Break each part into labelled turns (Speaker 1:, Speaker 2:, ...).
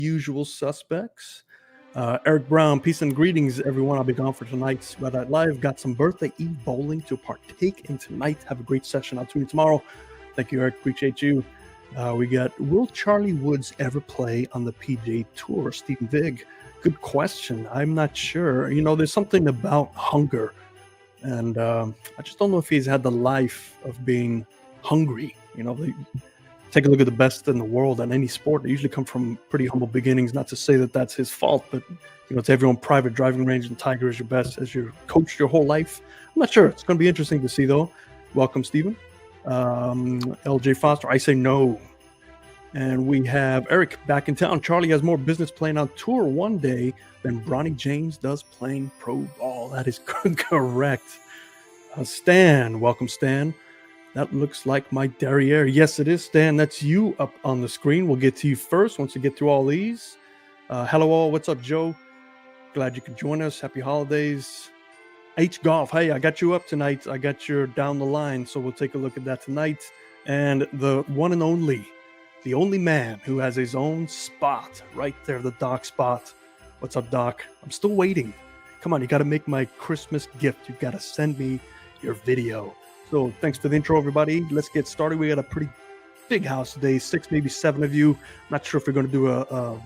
Speaker 1: usual suspects. Eric Brown, peace and greetings, everyone. I'll be gone for tonight's Red Light Live. Got some birthday eve bowling to partake in tonight. Have a great session. I'll tune you tomorrow. Thank you, Eric. Appreciate you. We got, will Charlie Woods ever play on the PGA Tour? Stephen Vig. Good question. I'm not sure. You know, there's something about hunger. And I just don't know if he's had the life of being hungry. You know, take a look at the best in the world in any sport. They usually come from pretty humble beginnings. Not to say that that's his fault, but you know, to have your own private driving range and Tiger is your best as your coach your whole life. I'm not sure. It's going to be interesting to see, though. Welcome, Stephen. LJ Foster, I say no. And we have Eric back in town. Charlie has more business playing on tour one day than Bronny James does playing pro ball. That is correct. Stan, welcome, Stan. That looks like my derriere. Yes, it is, Stan. That's you up on the screen. We'll get to you first once we get through all these. Hello, all. What's up, Joe? Glad you could join us. Happy holidays. H Golf. Hey, I got you up tonight. I got your down the line, so we'll take a look at that tonight. And the one and only, the only man who has his own spot right there, the Doc spot. What's up, Doc? I'm still waiting. Come on, you got to make my Christmas gift. You've got to send me your video. So thanks for the intro, everybody. Let's get started. We got a pretty big house today, 6, maybe 7 of you. Not sure if we're going to do a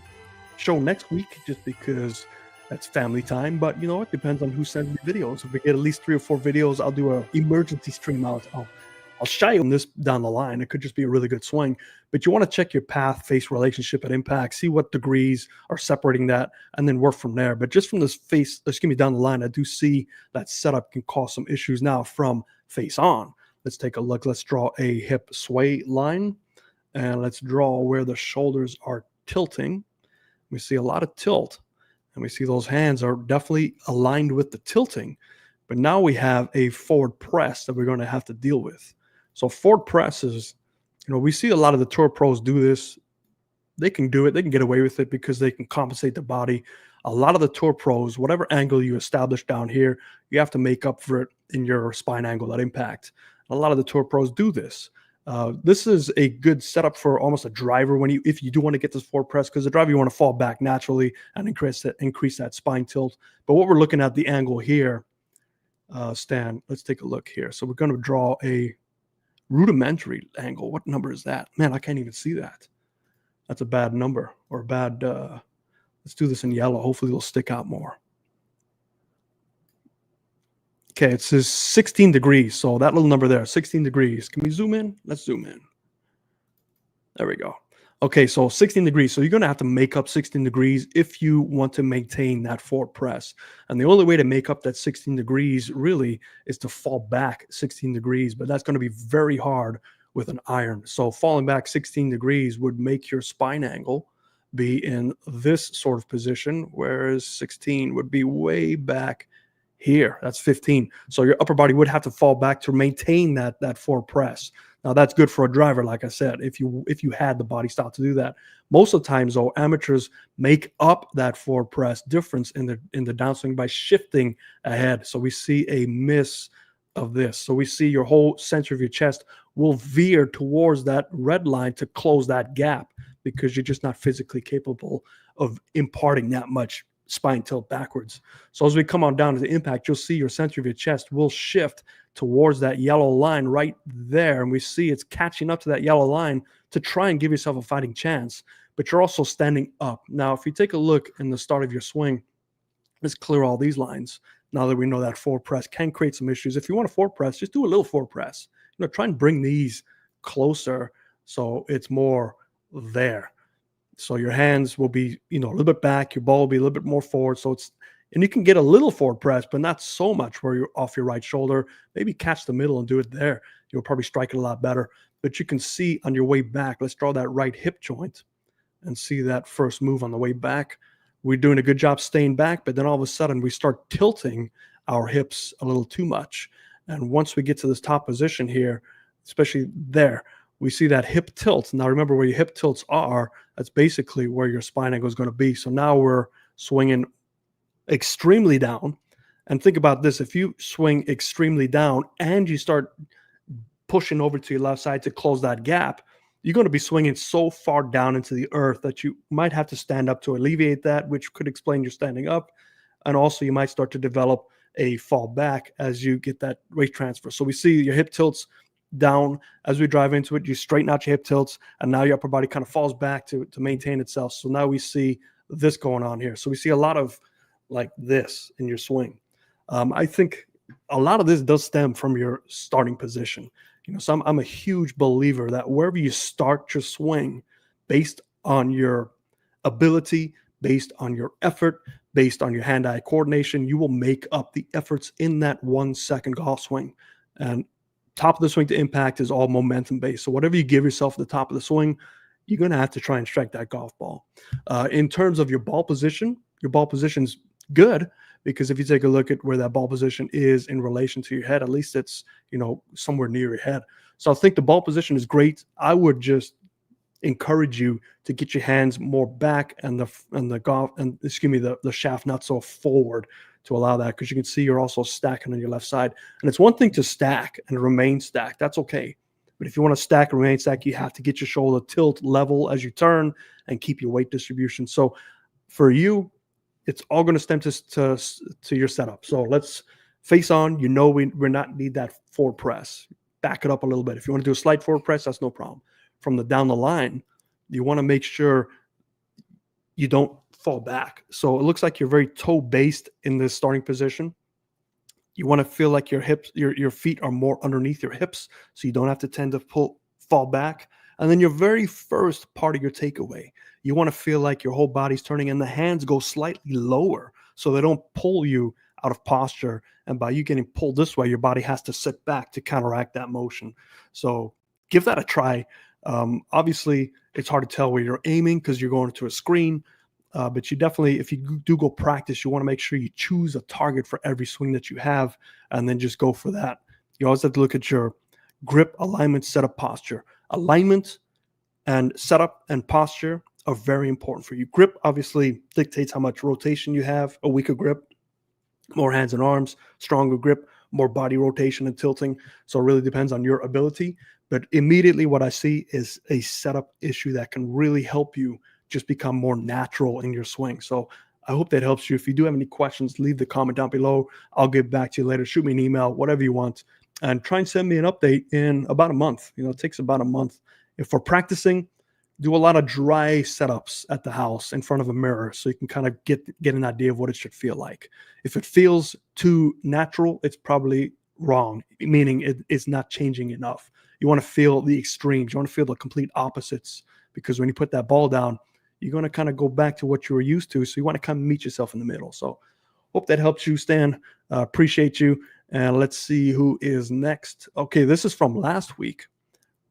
Speaker 1: show next week just because that's family time. But, you know, it depends on who sends me videos. If we get at least 3 or 4 videos, I'll do an emergency stream out. I'll shy on this down the line. It could just be a really good swing. But you want to check your path, face relationship at impact, see what degrees are separating that, and then work from there. But just from this down the line, I do see that setup can cause some issues now from face on. Let's take a look. Let's draw a hip sway line, and let's draw where the shoulders are tilting. We see a lot of tilt, and we see those hands are definitely aligned with the tilting. But now we have a forward press that we're going to have to deal with. So forward press is, you know, we see a lot of the tour pros do this. They can do it. They can get away with it because they can compensate the body. A lot of the tour pros, whatever angle you establish down here, you have to make up for it in your spine angle at impact. A lot of the tour pros do this. This is a good setup for almost a driver if you do want to get this forward press, because the driver you want to fall back naturally and increase that spine tilt. But what we're looking at the angle here, Stan, let's take a look here. So we're going to draw a rudimentary angle. What number is that? Man, I can't even see that. That's a bad number or a bad. Let's do this in yellow. Hopefully it'll stick out more. Okay, it says 16 degrees. So that little number there, 16 degrees. Can we zoom in? Let's zoom in. There we go. Okay, so 16 degrees. So you're going to have to make up 16 degrees if you want to maintain that forward press. And the only way to make up that 16 degrees really is to fall back 16 degrees. But that's going to be very hard with an iron. So falling back 16 degrees would make your spine angle be in this sort of position, whereas 16 would be way back here. That's 15. So your upper body would have to fall back to maintain that forward press. Now that's good for a driver, like I said, if you had the body style to do that. Most of the times, though, amateurs make up that forward press difference in the downswing by shifting ahead. So we see a miss of this. So we see your whole center of your chest will veer towards that red line to close that gap because you're just not physically capable of imparting that much spine tilt backwards. So as we come on down to the impact, you'll see your center of your chest will shift towards that yellow line right there. And we see it's catching up to that yellow line to try and give yourself a fighting chance, but you're also standing up. Now, if you take a look in the start of your swing, let's clear all these lines. Now that we know that forward press can create some issues. If you want a forward press, just do a little forward press. You know, try and bring these closer so it's more there. So your hands will be, you know, a little bit back. Your ball will be a little bit more forward. So and you can get a little forward press, but not so much where you're off your right shoulder. Maybe catch the middle and do it there. You'll probably strike it a lot better. But you can see on your way back, let's draw that right hip joint and see that first move on the way back. We're doing a good job staying back, but then all of a sudden we start tilting our hips a little too much. And once we get to this top position here, especially there, we see that hip tilt. Now remember where your hip tilts are, that's basically where your spine angle is going to be. So now we're swinging extremely down. And think about this, if you swing extremely down and you start pushing over to your left side to close that gap, you're going to be swinging so far down into the earth that you might have to stand up to alleviate that, which could explain your standing up. And also, you might start to develop a fall back as you get that weight transfer. So we see your hip tilts down as we drive into it. You straighten out your hip tilts, and now your upper body kind of falls back to maintain itself. So now we see this going on here. So we see a lot of like this in your swing. I think a lot of this does stem from your starting position. So I'm a huge believer that wherever you start your swing, based on your ability, based on your effort, based on your hand-eye coordination, you will make up the efforts in that 1 second golf swing. And top of the swing to impact is all momentum based. So whatever you give yourself at the top of the swing, you're going to have to try and strike that golf ball. In terms of your ball position's good, because if you take a look at where that ball position is in relation to your head, at least it's, somewhere near your head. So I think the ball position is great. I would just encourage you to get your hands more back and the shaft not so forward to allow that, because you can see you're also stacking on your left side. And it's one thing to stack and remain stacked. That's okay. But if you want to stack and remain stacked, you have to get your shoulder tilt level as you turn and keep your weight distribution. So for you, it's all going to stem to your setup. So let's face on, we're not need that forward press. Back it up a little bit. If you want to do a slight forward press, that's no problem. From the down the line, you want to make sure you don't fall back. So it looks like you're very toe based in this starting position. You want to feel like your hips, your feet are more underneath your hips, so you don't have to tend to fall back. And then your very first part of your takeaway, you want to feel like your whole body's turning and the hands go slightly lower so they don't pull you out of posture. And by you getting pulled this way, your body has to sit back to counteract that motion. So give that a try. Obviously, it's hard to tell where you're aiming because you're going to a screen. But you definitely, if you do go practice, you want to make sure you choose a target for every swing that you have and then just go for that. You always have to look at your grip, alignment, setup, posture. Alignment and setup and posture are very important for you. Grip obviously dictates how much rotation you have. A weaker grip, more hands and arms. Stronger grip, more body rotation and tilting. So it really depends on your ability. But immediately what I see is a setup issue that can really help you just become more natural in your swing. So I hope that helps you. If you do have any questions, leave the comment down below. I'll get back to you later. Shoot me an email, whatever you want, and try and send me an update in about a month. It takes about a month. If we're practicing, do a lot of dry setups at the house in front of a mirror so you can kind of get an idea of what it should feel like. If it feels too natural, it's probably wrong, meaning it's not changing enough. You want to feel the extremes. You want to feel the complete opposites, because when you put that ball down, you're going to kind of go back to what you were used to. So you want to kind of meet yourself in the middle. So hope that helps you, Stan. Appreciate you. And let's see who is next. Okay, this is from last week.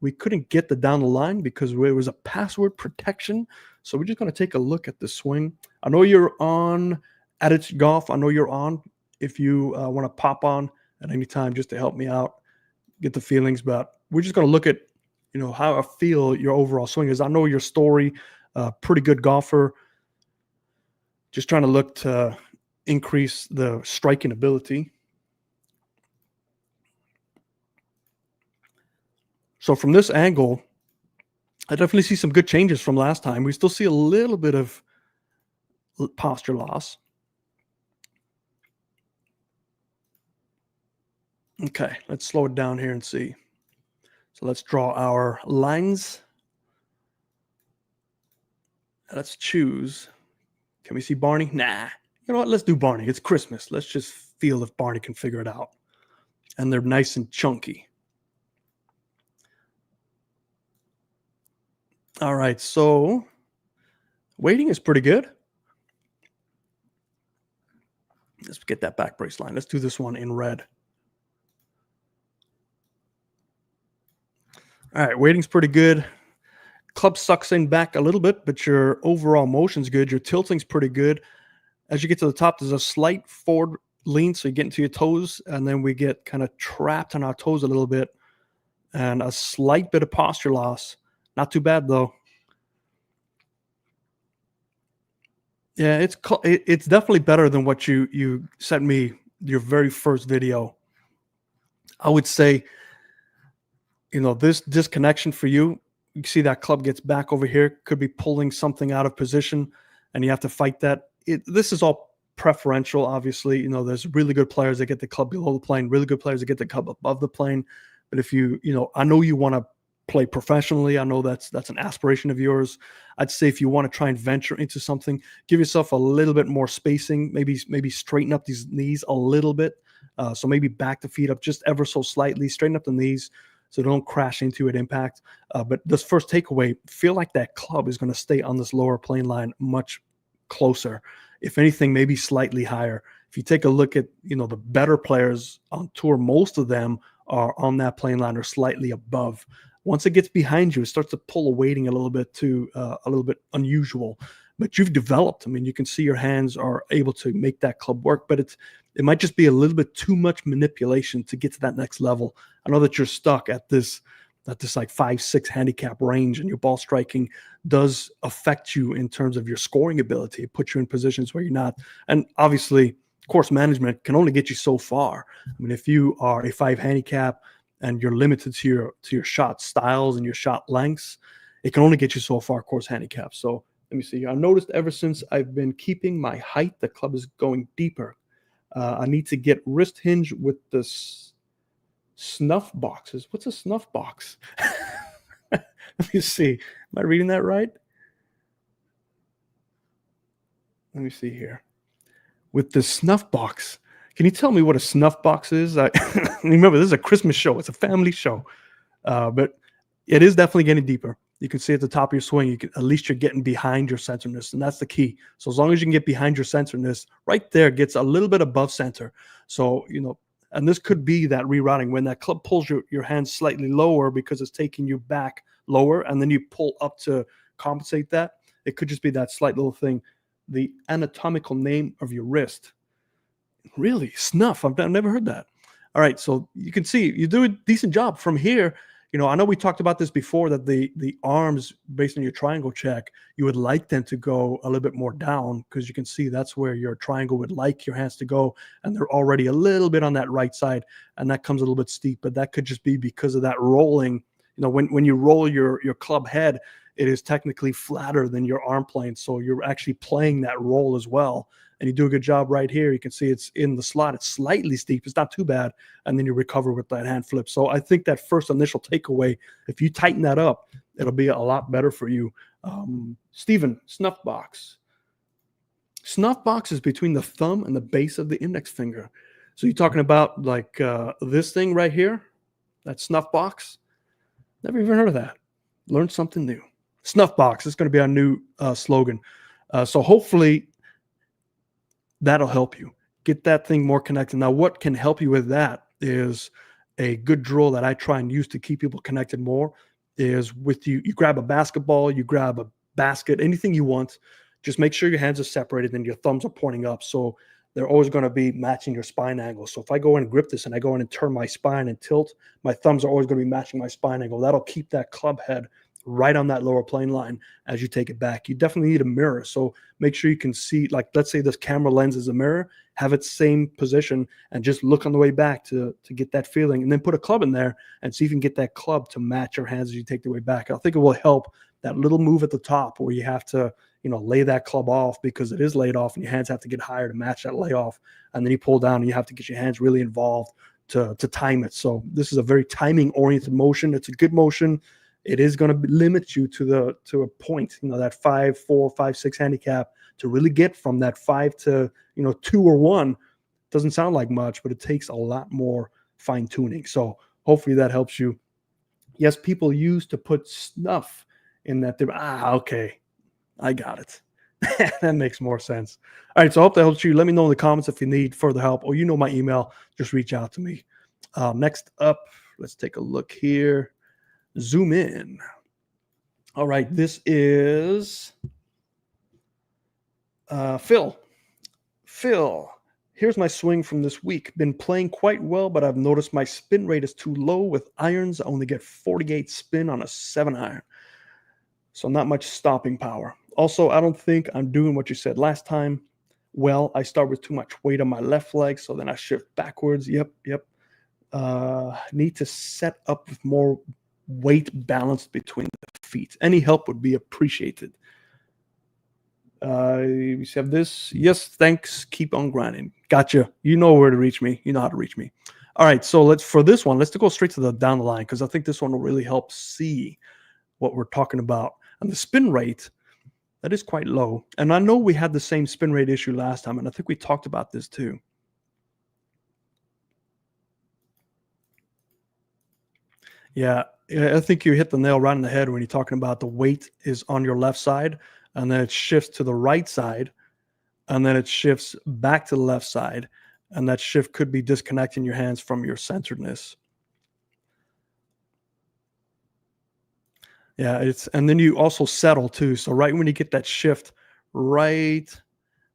Speaker 1: We couldn't get the down the line because it was a password protection. So we're just going to take a look at the swing. I know you're on Attitude Golf. I know you're on. If you want to pop on at any time just to help me out, get the feelings. But we're just going to look at, how I feel your overall swing is. I know your story, pretty good golfer. Just trying to look to increase the striking ability. So from this angle, I definitely see some good changes from last time. We still see a little bit of posture loss. Okay, let's slow it down here and see. So let's draw our lines. Let's choose. Can we see Barney? Nah. You know what? Let's do Barney. It's Christmas. Let's just feel if Barney can figure it out. And they're nice and chunky. All right, so weighting is pretty good. Let's get that back brace line. Let's do this one in red. All right, weighting's pretty good. Club sucks in back a little bit, but your overall motion's good. Your tilting's pretty good. As you get to the top, there's a slight forward lean, so you get into your toes, and then we get kind of trapped on our toes a little bit, and a slight bit of posture loss. Not too bad, though. Yeah, it's definitely better than what you sent me your very first video. I would say, this disconnection for you you see that club gets back over here, could be pulling something out of position, and you have to fight that. This is all preferential, obviously. There's really good players that get the club below the plane, really good players that get the club above the plane. But if I know you want to play professionally. I know that's an aspiration of yours. I'd say if you want to try and venture into something, give yourself a little bit more spacing. Maybe straighten up these knees a little bit. So maybe back the feet up just ever so slightly, straighten up the knees so don't crash into it, impact. But this first takeaway, feel like that club is going to stay on this lower plane line much closer. If anything, maybe slightly higher. If you take a look at, the better players on tour, most of them are on that plane line or slightly above. Once it gets behind you, it starts to pull a weighting a little bit unusual. But you've developed. I mean, you can see your hands are able to make that club work, but it might just be a little bit too much manipulation to get to that next level. I know that you're stuck at this like 5-6 handicap range, and your ball striking does affect you in terms of your scoring ability. It puts you in positions where you're not. And obviously, course management can only get you so far. I mean, if you are a 5 handicap and you're limited to your shot styles and your shot lengths, it can only get you so far, course handicap. So let me see here. I've noticed ever since I've been keeping my height, the club is going deeper. I need to get wrist hinge with the snuff boxes. What's a snuff box? Let me see. Am I reading that right? Let me see here. With the snuff box. Can you tell me what a snuff box is? Remember, this is a Christmas show. It's a family show. But it is definitely getting deeper. You can see at the top of your swing, at least you're getting behind your centerness, and that's the key. So as long as you can get behind your centerness, right there gets a little bit above center. So, and this could be that rerouting when that club pulls your hands slightly lower because it's taking you back lower, and then you pull up to compensate that. It could just be that slight little thing. The anatomical name of your wrist. Really? Snuff. I've never heard that. All right. So you can see you do a decent job from here. I know we talked about this before, that the arms, based on your triangle check, you would like them to go a little bit more down, because you can see that's where your triangle would like your hands to go. And they're already a little bit on that right side, and that comes a little bit steep, but that could just be because of that rolling. When you roll your club head, it is technically flatter than your arm plane. So you're actually playing that roll as well. And you do a good job right here. You can see it's in the slot. It's slightly steep. It's not too bad. And then you recover with that hand flip. So I think that first initial takeaway, if you tighten that up, it'll be a lot better for you. Stephen, snuff box. Snuff box is between the thumb and the base of the index finger. So you're talking about like this thing right here, that snuff box? Never even heard of that. Learned something new. Snuff box is going to be our new slogan. So hopefully that'll help you get that thing more connected. Now, what can help you with that is a good drill that I try and use to keep people connected more is with you grab a basketball, you grab a basket, anything you want. Just make sure your hands are separated and your thumbs are pointing up. So they're always going to be matching your spine angle. So if I go in and grip this and I go in and turn my spine and tilt, my thumbs are always going to be matching my spine angle. That'll keep that club head right on that lower plane line as you take it back. You definitely need a mirror. So make sure you can see, like, let's say this camera lens is a mirror, have its same position and just look on the way back to get that feeling, and then put a club in there and see if you can get that club to match your hands as you take the way back. I think it will help that little move at the top where you have to, lay that club off because it is laid off and your hands have to get higher to match that layoff. And then you pull down and you have to get your hands really involved to time it. So this is a very timing oriented motion. It's a good motion. It is going to limit you to a point, that 5, 4, 5, 6 handicap to really get from that 5 to, 2 or 1. Doesn't sound like much, but it takes a lot more fine tuning. So hopefully that helps you. Yes, people used to put snuff in that. Okay, I got it. That makes more sense. All right, so I hope that helps you. Let me know in the comments if you need further help, or my email. Just reach out to me. Next up, let's take a look here. Zoom in. All right, this is Phil. Phil, here's my swing from this week. Been playing quite well, but I've noticed my spin rate is too low. With irons, I only get 48 spin on a 7-iron. So not much stopping power. Also, I don't think I'm doing what you said last time. Well, I start with too much weight on my left leg, so then I shift backwards. Yep. Need to set up with more weight balanced between the feet. Any help would be appreciated. We have this. Yes, thanks. Keep on grinding. Gotcha. You know where to reach me. You know how to reach me. All right. So let's go straight to the down the line, because I think this one will really help see what we're talking about. And the spin rate, that is quite low. And I know we had the same spin rate issue last time, and I think we talked about this too. Yeah, I think you hit the nail right on the head when you're talking about the weight is on your left side, and then it shifts to the right side, and then it shifts back to the left side, and that shift could be disconnecting your hands from your centeredness. Yeah, and then you also settle too. So right when you get that shift, right,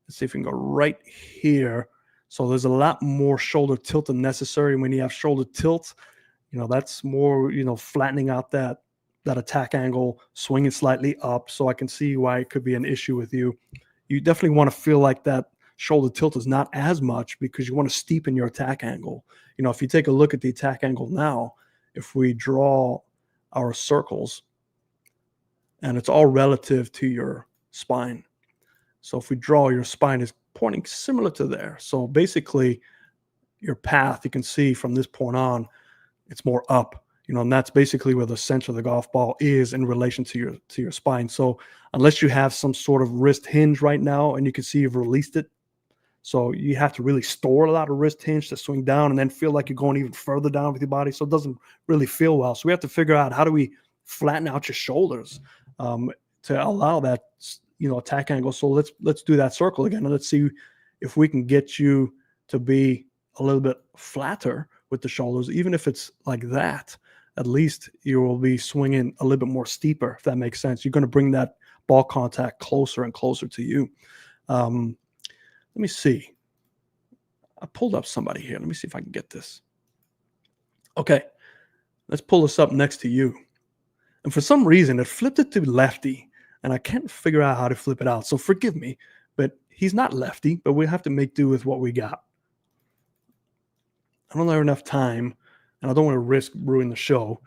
Speaker 1: let's see if we can go right here. So there's a lot more shoulder tilt than necessary. When you have shoulder tilt, that's more, flattening out that attack angle, swinging slightly up. So I can see why it could be an issue with you. You definitely want to feel like that shoulder tilt is not as much, because you want to steepen your attack angle. If you take a look at the attack angle now, if we draw our circles, and it's all relative to your spine. So if we draw, your spine is pointing similar to there. So basically your path, you can see from this point on, it's more up, and that's basically where the center of the golf ball is in relation to your spine. So unless you have some sort of wrist hinge right now, and you can see you've released it, so you have to really store a lot of wrist hinge to swing down and then feel like you're going even further down with your body. So it doesn't really feel well. So we have to figure out, how do we flatten out your shoulders to allow that, attack angle. So let's do that circle again, and let's see if we can get you to be a little bit flatter with the shoulders. Even if it's like that, at least you will be swinging a little bit more steeper, if that makes sense. You're going to bring that ball contact closer and closer to you. Let me see. I pulled up somebody here. Let me see if I can get this. Okay, let's pull this up next to you. And for some reason, it flipped it to lefty, and I can't figure out how to flip it out. So forgive me, but he's not lefty, but we have to make do with what we got. I don't have enough time, and I don't want to risk ruining the show.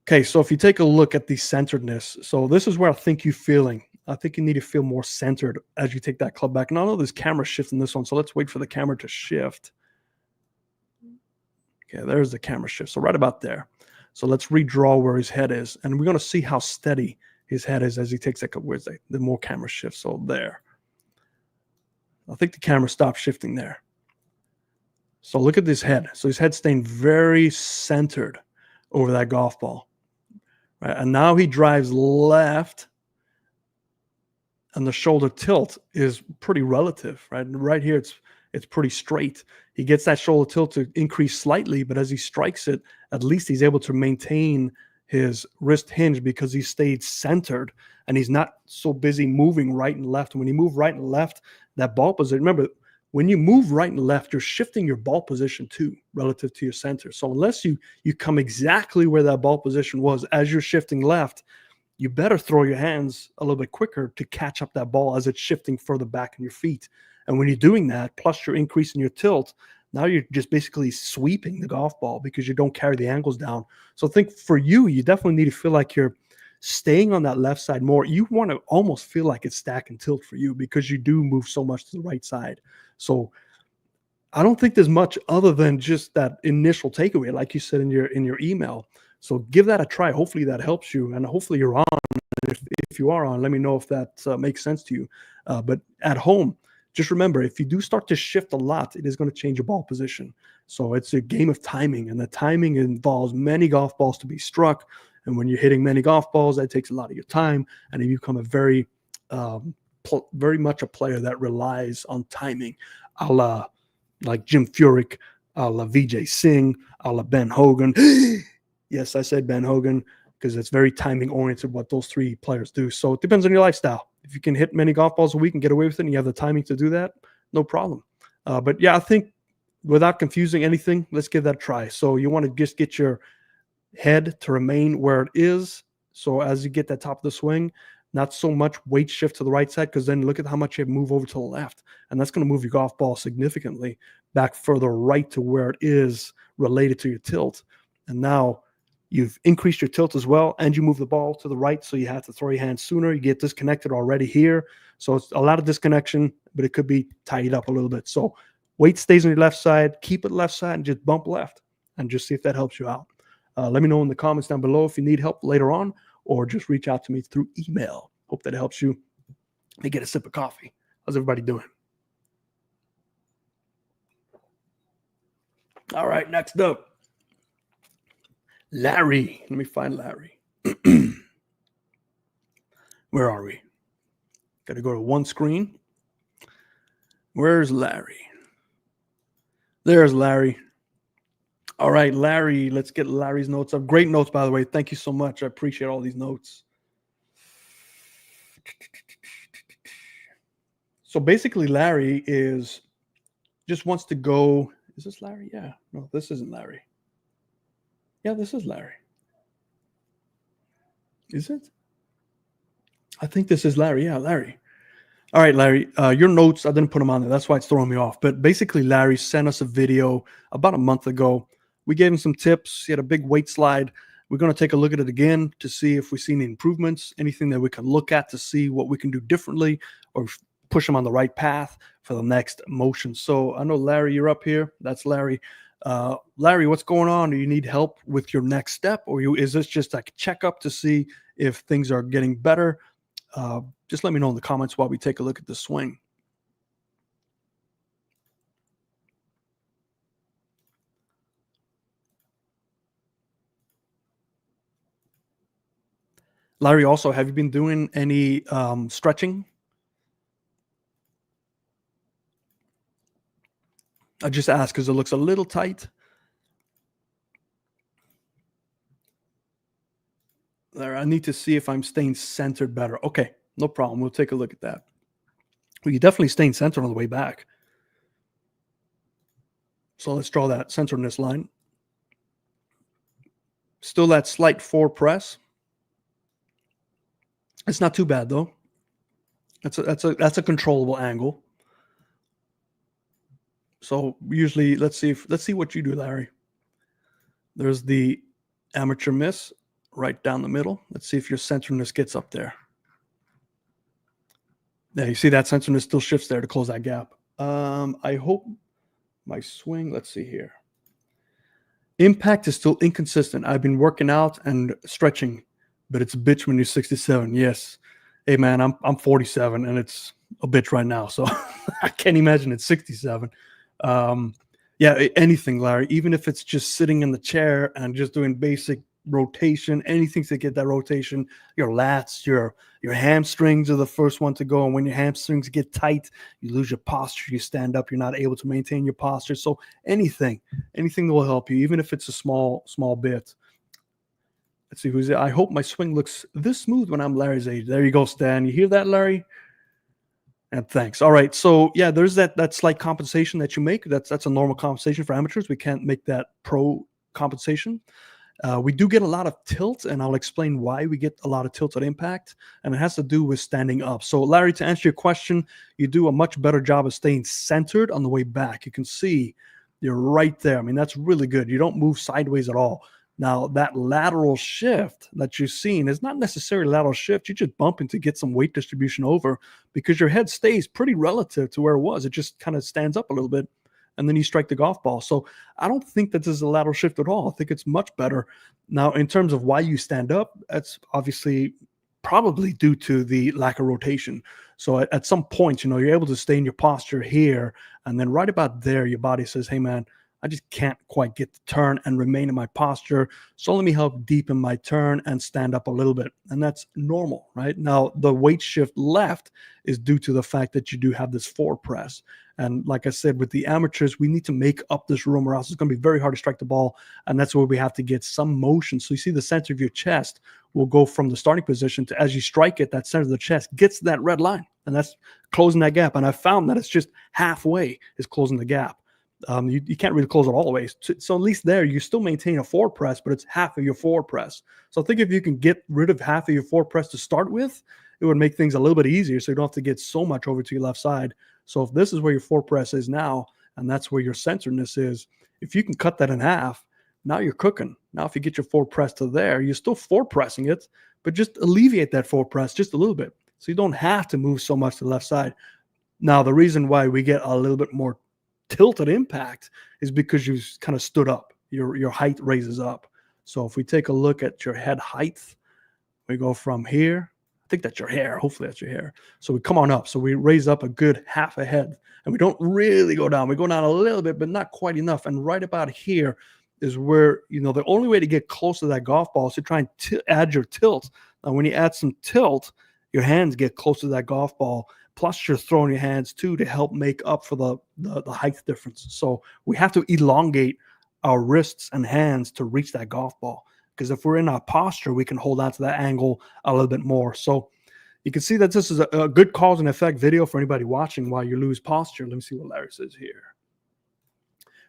Speaker 1: Okay, so if you take a look at the centeredness, so this is where I think you're feeling. I think you need to feel more centered as you take that club back. And I know there's camera shifts in this one, so let's wait for the camera to shift. Okay, there's the camera shift. So right about there. So let's redraw where his head is, and we're going to see how steady his head is as he takes that. Where's the more camera shift? So there. I think the camera stopped shifting there. So look at this head. So his head's staying very centered over that golf ball. Right? And now he drives left, and the shoulder tilt is pretty relative. Right here, it's pretty straight. He gets that shoulder tilt to increase slightly, but as he strikes it, at least he's able to maintain his wrist hinge because he stayed centered, and he's not so busy moving right and left. And when you move right and left, that ball position, remember, when you move right and left, you're shifting your ball position too, relative to your center. So unless you come exactly where that ball position was as you're shifting left, you better throw your hands a little bit quicker to catch up that ball as it's shifting further back in your feet. And when you're doing that, plus you're increasing your tilt, now you're just basically sweeping the golf ball because you don't carry the angles down. So I think for you, you definitely need to feel like you're staying on that left side more. You want to almost feel like it's stack and tilt for you because you do move so much to the right side. So I don't think there's much other than just that initial takeaway, like you said in your email. So give that a try. Hopefully that helps you, and hopefully you're on. If you are on, let me know if that makes sense to you. But at home, just remember, if you do start to shift a lot, it is going to change your ball position. So it's a game of timing, and the timing involves many golf balls to be struck. And when you're hitting many golf balls, that takes a lot of your time, and you become a very much a player that relies on timing, a la like Jim Furyk, a la Vijay Singh, a la Ben Hogan. Yes, I said Ben Hogan because it's very timing oriented what those three players do. So it depends on your lifestyle. If you can hit many golf balls a week and get away with it, and you have the timing to do that, no problem. But yeah, I think without confusing anything, let's give that a try. So you want to just get your head to remain where it is. So as you get that top of the swing, not so much weight shift to the right side, because then look at how much you move over to the left. And that's going to move your golf ball significantly back further right to where it is related to your tilt. And now you've increased your tilt as well, and you move the ball to the right, so you have to throw your hands sooner. You get disconnected already here. So it's a lot of disconnection, but it could be tied up a little bit. So weight stays on your left side, keep it left side, and just bump left, and just see if that helps you out. Let me know in the comments down below if you need help later on, or just reach out to me through email. Hope that helps you. Let me get a sip of coffee. How's everybody doing? All right, next up, Larry. Let me find Larry. Where are we? Got to go to one screen. Where's Larry? There's Larry. All right, Larry, let's get Larry's notes up. Great notes, by the way. Thank you so much. I appreciate all these notes. So basically, Larry just wants to go. Is this Larry? Yeah. No, this isn't Larry. Yeah, this is Larry. Is it? I think this is Larry. Yeah, Larry. All right, Larry, your notes, I didn't put them on there. That's why it's throwing me off. But basically, Larry sent us a video about a month ago. We gave him some tips. He had a big weight slide. We're going to take a look at it again to see if we see any improvements, anything that we can look at to see what we can do differently or push him on the right path for the next motion. So I know, Larry, you're up here. That's Larry. Larry, what's going on? Do you need help with your next step, or is this just like a checkup to see if things are getting better? Just let me know in the comments while we take a look at the swing. Larry, also, have you been doing any stretching? I just asked because it looks a little tight. There, I need to see if I'm staying centered better. Okay, no problem. We'll take a look at that. Well, you're definitely staying centered on the way back. So let's draw that centeredness line. Still that slight forward press. It's not too bad though. That's a controllable angle. So usually, let's see what you do, Larry. There's the amateur miss right down the middle. Let's see if your centeredness gets up there. Yeah, you see that centeredness still shifts there to close that gap. I hope my swing, let's see here. Impact is still inconsistent. I've been working out and stretching, but it's a bitch when you're 67. Yes. Hey man, I'm 47 and it's a bitch right now. So I can't imagine it's 67. Yeah, anything, Larry, even if it's just sitting in the chair and just doing basic rotation, anything to get that rotation. Your lats, your hamstrings are the first one to go, and when your hamstrings get tight, you lose your posture. You stand up, you're not able to maintain your posture. So anything that will help you, even if it's a small bit. Let's see who's it. I hope my swing looks this smooth when I'm Larry's age. There you go, Stan. You hear that, Larry? And thanks. All right. So yeah, there's that slight compensation that you make. That's a normal compensation for amateurs. We can't make that pro compensation. We do get a lot of tilt, and I'll explain why we get a lot of tilt at impact, and it has to do with standing up. So Larry, to answer your question, you do a much better job of staying centered on the way back. You can see you're right there. I mean, that's really good. You don't move sideways at all. Now, that lateral shift that you've seen is not necessarily lateral shift. You just bump to get some weight distribution over because your head stays pretty relative to where it was. It just kind of stands up a little bit, and then you strike the golf ball. So I don't think that this is a lateral shift at all. I think it's much better. Now, in terms of why you stand up, that's obviously probably due to the lack of rotation. So at some point, you're able to stay in your posture here, and then right about there, your body says, hey, man, I just can't quite get the turn and remain in my posture. So let me help deepen my turn and stand up a little bit. And that's normal, right? Now, the weight shift left is due to the fact that you do have this forward press. And like I said, with the amateurs, we need to make up this room or else it's going to be very hard to strike the ball. And that's where we have to get some motion. So you see the center of your chest will go from the starting position to as you strike it, that center of the chest gets to that red line. And that's closing that gap. And I found that it's just halfway is closing the gap. You can't really close it all the way. So at least there, you still maintain a forward press, but it's half of your forward press. So I think if you can get rid of half of your forward press to start with, it would make things a little bit easier so you don't have to get so much over to your left side. So if this is where your forward press is now, and that's where your centeredness is, if you can cut that in half, now you're cooking. Now, if you get your forward press to there, you're still forward pressing it, but just alleviate that forward press just a little bit. So you don't have to move so much to the left side. Now, the reason why we get a little bit more tilted impact is because you kind of stood up. Your height raises up. So if we take a look at your head height, we go from here. I think that's your hair. Hopefully that's your hair. So we come on up. So we raise up a good half a head, and we don't really go down. We go down a little bit, but not quite enough. And right about here is where, the only way to get close to that golf ball is to try and add your tilt. Now, when you add some tilt, your hands get close to that golf ball. Plus, you're throwing your hands too to help make up for the height difference. So we have to elongate our wrists and hands to reach that golf ball. Because if we're in our posture, we can hold on to that angle a little bit more. So you can see that this is a good cause and effect video for anybody watching while you lose posture. Let me see what Larry says here.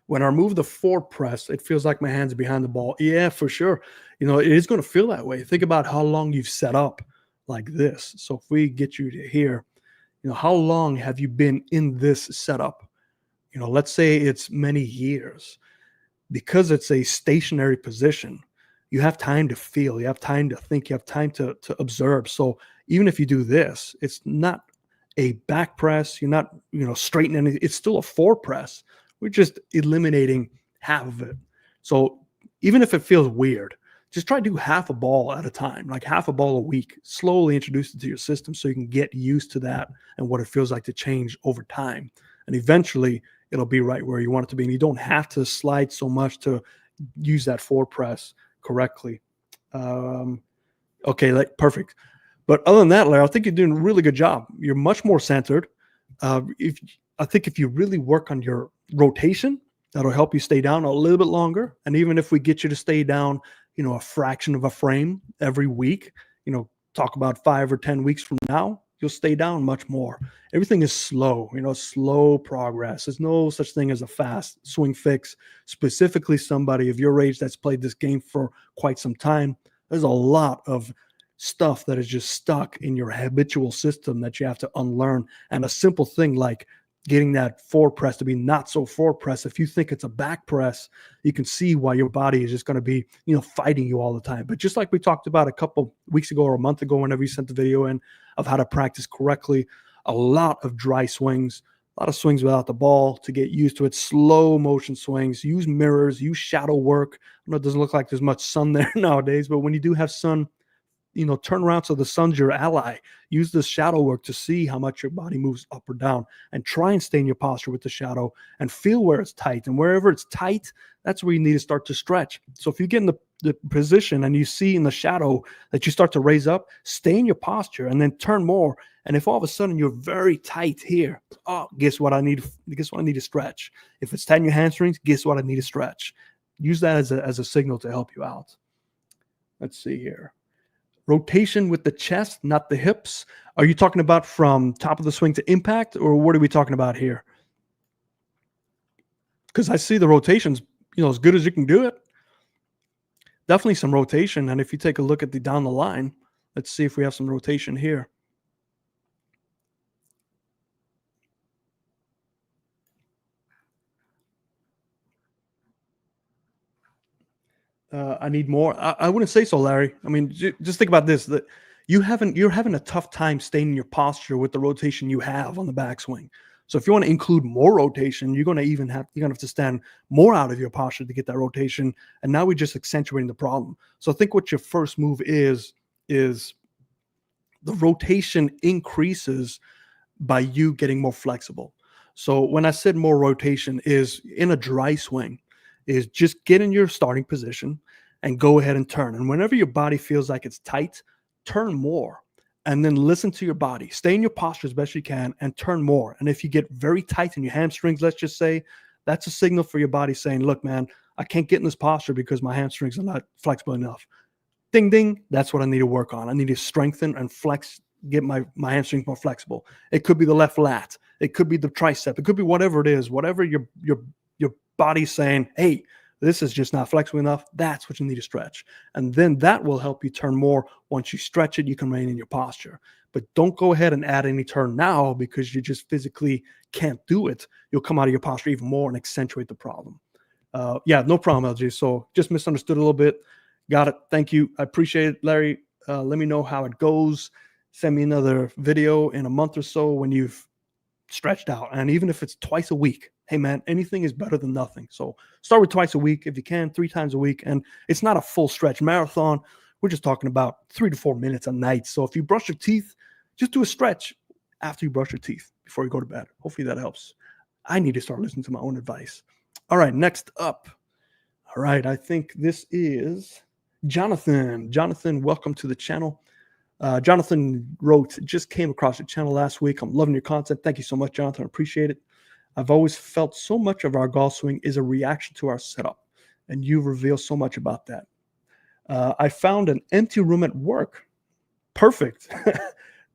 Speaker 1: When I remove the forward press, it feels like my hands are behind the ball. Yeah, for sure. It is going to feel that way. Think about how long you've set up like this. So if we get you to here, how long have you been in this setup? Let's say it's many years. Because it's a stationary position, you have time to feel, you have time to think, you have time to observe. So even if you do this, it's not a back press, you're not, straightening it. It's still a forward press. We're just eliminating half of it. So even if it feels weird, just try to do half a ball at a time, like half a ball a week. Slowly introduce it to your system so you can get used to that and what it feels like to change over time. And eventually it'll be right where you want it to be. And you don't have to slide so much to use that forward press correctly. Okay, perfect. But other than that, Larry, I think you're doing a really good job. You're much more centered. I think if you really work on your rotation, that'll help you stay down a little bit longer. And even if we get you to stay down, a fraction of a frame every week, talk about 5 or 10 weeks from now, you'll stay down much more. Everything is slow, slow progress. There's no such thing as a fast swing fix. Specifically, somebody of your age that's played this game for quite some time, there's a lot of stuff that is just stuck in your habitual system that you have to unlearn. And a simple thing like getting that forward press to be not so forward press. If you think it's a back press, you can see why your body is just going to be, fighting you all the time. But just like we talked about a couple weeks ago or a month ago, whenever you sent the video in of how to practice correctly, a lot of dry swings, a lot of swings without the ball to get used to it, slow motion swings, use mirrors, use shadow work. I know it doesn't look like there's much sun there nowadays, but when you do have sun, turn around so the sun's your ally. Use the shadow work to see how much your body moves up or down, and try and stay in your posture with the shadow and feel where it's tight. And wherever it's tight, that's where you need to start to stretch. So if you get in the position and you see in the shadow that you start to raise up, stay in your posture and then turn more. And if all of a sudden you're very tight here, guess what I need? Guess what I need to stretch. If it's tight in your hamstrings, guess what I need to stretch. Use that as a signal to help you out. Let's see here. Rotation with the chest, not the hips. Are you talking about from top of the swing to impact, or what are we talking about here? Because I see the rotations, as good as you can do it. Definitely some rotation. And if you take a look at the down the line, let's see if we have some rotation here. I need more. I wouldn't say so, Larry. I mean, just think about this: that you're having a tough time staying in your posture with the rotation you have on the backswing. So if you want to include more rotation, you're gonna have to stand more out of your posture to get that rotation. And now we're just accentuating the problem. So I think what your first move is the rotation increases by you getting more flexible. So when I said more rotation is in a dry swing, is just get in your starting position and go ahead and turn. And whenever your body feels like it's tight, turn more. And then listen to your body. Stay in your posture as best you can and turn more. And if you get very tight in your hamstrings, let's just say, that's a signal for your body saying, look, man, I can't get in this posture because my hamstrings are not flexible enough. Ding, ding. That's what I need to work on. I need to strengthen and flex, get my hamstrings more flexible. It could be the left lat. It could be the tricep. It could be whatever it is, whatever your body's saying, hey, this is just not flexible enough. That's what you need to stretch. And then that will help you turn more. Once you stretch it, you can remain in your posture. But don't go ahead and add any turn now because you just physically can't do it. You'll come out of your posture even more and accentuate the problem. Yeah, no problem, LG. So just misunderstood a little bit. Got it. Thank you. I appreciate it, Larry. Let me know how it goes. Send me another video in a month or so when you've stretched out. And even if it's twice a week, hey man, anything is better than nothing. So start with twice a week if you can, 3 times a week. And it's not a full stretch marathon. We're just talking about 3 to 4 minutes a night. So if you brush your teeth, just do a stretch after you brush your teeth before you go to bed. Hopefully that helps. I need to start listening to my own advice. All right, next up. All right, I think this is Jonathan. Jonathan, welcome to the channel. Jonathan wrote, just came across your channel last week. I'm loving your content. Thank you so much, Jonathan. I appreciate it. I've always felt so much of our golf swing is a reaction to our setup, and you reveal so much about that. I found an empty room at work. Perfect.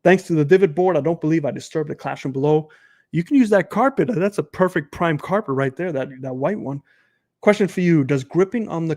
Speaker 1: Thanks to the divot board, I don't believe I disturbed the classroom below. You can use that carpet. That's a perfect prime carpet right there, that white one. Question for you. Does gripping up on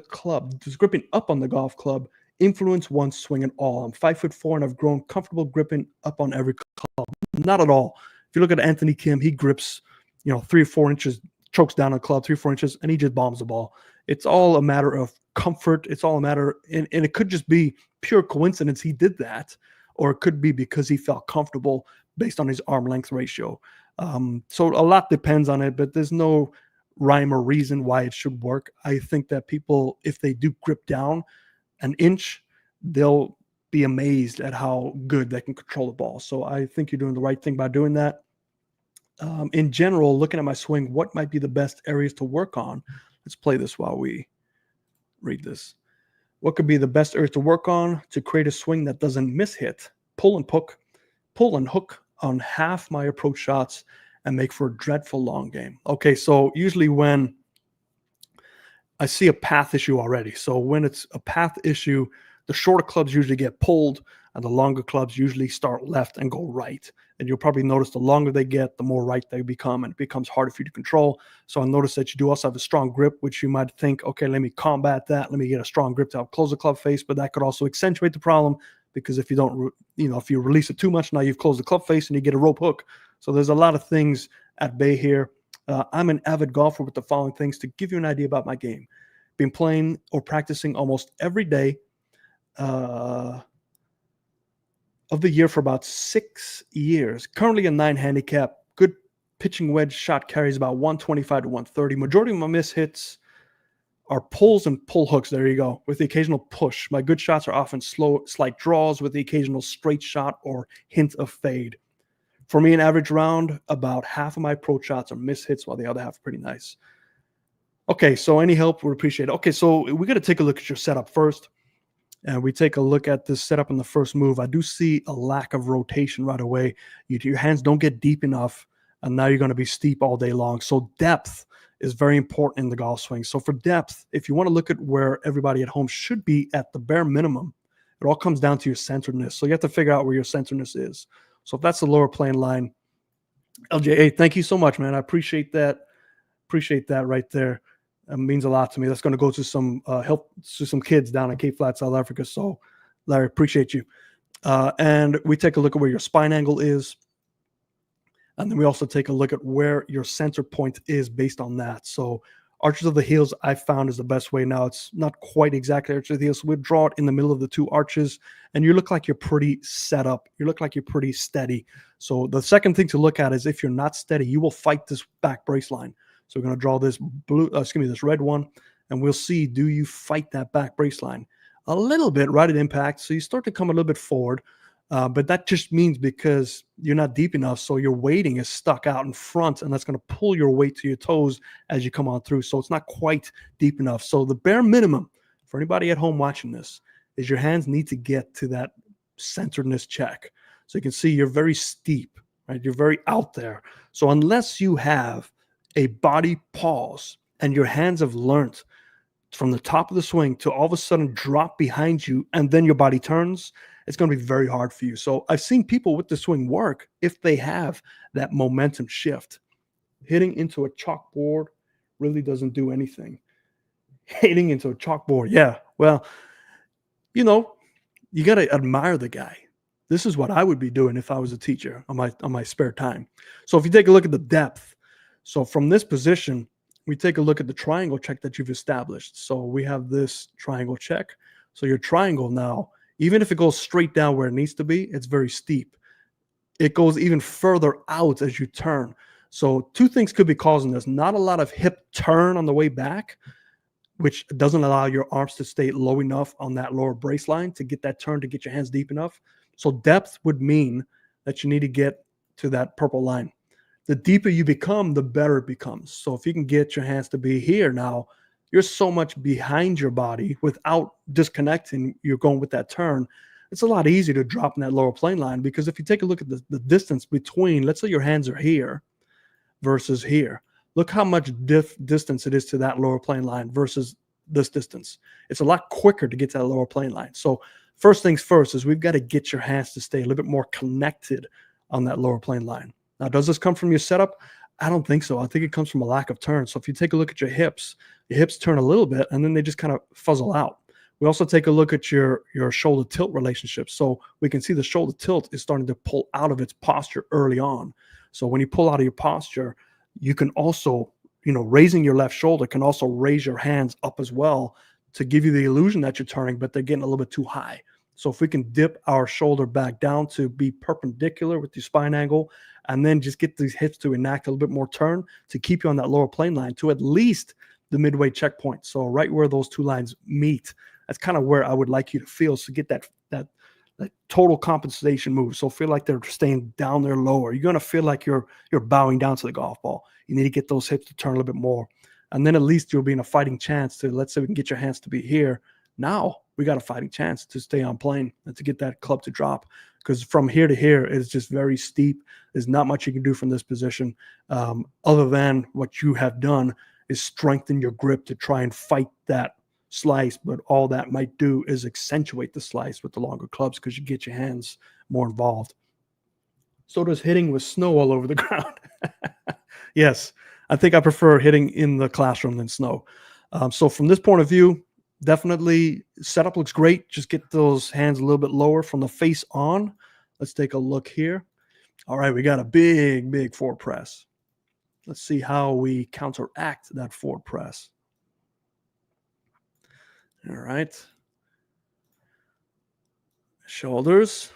Speaker 1: the golf club influence one's swing at all? I'm 5'4" and I've grown comfortable gripping up on every club. Not at all. If you look at Anthony Kim, he grips, 3 or 4 inches, chokes down a club 3 or 4 inches, and he just bombs the ball. It's all a matter of comfort. It's all a matter, and it could just be pure coincidence he did that, or it could be because he felt comfortable based on his arm length ratio. So a lot depends on it, but there's no rhyme or reason why it should work. I think that people, if they do grip down an inch, they'll be amazed at how good they can control the ball. So I think you're doing the right thing by doing that. In general, looking at my swing, what might be the best areas to work on? Let's play this while we read this. What could be the best areas to work on to create a swing that doesn't miss hit? Pull and hook on half my approach shots and make for a dreadful long game. Okay, so usually when I see a path issue already. So when it's a path issue, the shorter clubs usually get pulled and the longer clubs usually start left and go right. And you'll probably notice the longer they get, the more right they become, and it becomes harder for you to control. So I notice that you do also have a strong grip, which you might think, okay, let me combat that. Let me get a strong grip to help close the club face, but that could also accentuate the problem because if you don't, if you release it too much, now you've closed the club face and you get a rope hook. So there's a lot of things at bay here. I'm an avid golfer with the following things to give you an idea about my game. Been playing or practicing almost every day of the year for about 6 years. Currently a 9 handicap. Good pitching wedge shot carries about 125 to 130. Majority of my miss hits are pulls and pull hooks. There you go. With the occasional push. My good shots are often slow, slight draws with the occasional straight shot or hint of fade. For me, an average round, about half of my approach shots are miss hits, while the other half are pretty nice. Okay, so any help, we appreciate it. Okay, so we got to take a look at your setup first. And we take a look at this setup in the first move. I do see a lack of rotation right away. Your hands don't get deep enough, and now you're going to be steep all day long. So depth is very important in the golf swing. So for depth, if you want to look at where everybody at home should be at the bare minimum, it all comes down to your centeredness. So you have to figure out where your centeredness is. So if that's the lower plane line, LJA, thank you so much, man. I appreciate that. Appreciate that right there. It means a lot to me. That's going to go to some help to some kids down in Cape Flat, South Africa. So, Larry, appreciate you. And we take a look at where your spine angle is. And then we also take a look at where your center point is based on that. So arches of the heels I found is the best way. Now, it's not quite exactly arches of the heels. So we draw it in the middle of the 2 arches, and you look like you're pretty set up. You look like you're pretty steady. So the second thing to look at is if you're not steady, you will fight this back brace line. So we're going to draw this this red one, and we'll see, do you fight that back brace line? A little bit right at impact. So you start to come a little bit forward, but that just means because you're not deep enough. So your weighting is stuck out in front, and that's going to pull your weight to your toes as you come on through. So it's not quite deep enough. So the bare minimum for anybody at home watching this is your hands need to get to that centeredness check. So you can see you're very steep, right? You're very out there. So unless you have a body pause and your hands have learned from the top of the swing to all of a sudden drop behind you and then your body turns, it's going to be very hard for you. So I've seen people with the swing work if they have that momentum shift. Hitting into a chalkboard really doesn't do anything. Hitting into a chalkboard, yeah, well, you got to admire the guy. This is what I would be doing if I was a teacher on my spare time. So if you take a look at the depth, so from this position, we take a look at the triangle check that you've established. So we have this triangle check. So your triangle now, even if it goes straight down where it needs to be, it's very steep. It goes even further out as you turn. So two things could be causing this. Not a lot of hip turn on the way back, which doesn't allow your arms to stay low enough on that lower brace line to get that turn, to get your hands deep enough. So depth would mean that you need to get to that purple line. The deeper you become, the better it becomes. So if you can get your hands to be here now, you're so much behind your body without disconnecting, you're going with that turn. It's a lot easier to drop in that lower plane line, because if you take a look at the distance between, let's say your hands are here versus here, look how much distance it is to that lower plane line versus this distance. It's a lot quicker to get to that lower plane line. So first things first is we've got to get your hands to stay a little bit more connected on that lower plane line. Now, does this come from your setup? I don't think so. I think it comes from a lack of turn. So if you take a look at your hips turn a little bit and then they just kind of fuzzle out. We also take a look at your shoulder tilt relationship. So we can see the shoulder tilt is starting to pull out of its posture early on. So when you pull out of your posture, you can also, raising your left shoulder can also raise your hands up as well to give you the illusion that you're turning, but they're getting a little bit too high. So if we can dip our shoulder back down to be perpendicular with your spine angle, and then just get these hips to enact a little bit more turn to keep you on that lower plane line to at least the midway checkpoint. So right where those two lines meet, that's kind of where I would like you to feel. So get that total compensation move. So feel like they're staying down there lower. You're going to feel like you're bowing down to the golf ball. You need to get those hips to turn a little bit more. And then at least you'll be in a fighting chance to, let's say we can get your hands to be here. Now we got a fighting chance to stay on plane and to get that club to drop, because from here to here it's just very steep. There's not much you can do from this position other than what you have done is strengthen your grip to try and fight that slice. But all that might do is accentuate the slice with the longer clubs, because you get your hands more involved. So does hitting with snow all over the ground. Yes, I think I prefer hitting in the classroom than snow. So from this point of view, definitely setup looks great. Just get those hands a little bit lower from the face on. Let's take a look here. All right, we got a big forward press. Let's see how we counteract that forward press. All right. Shoulders.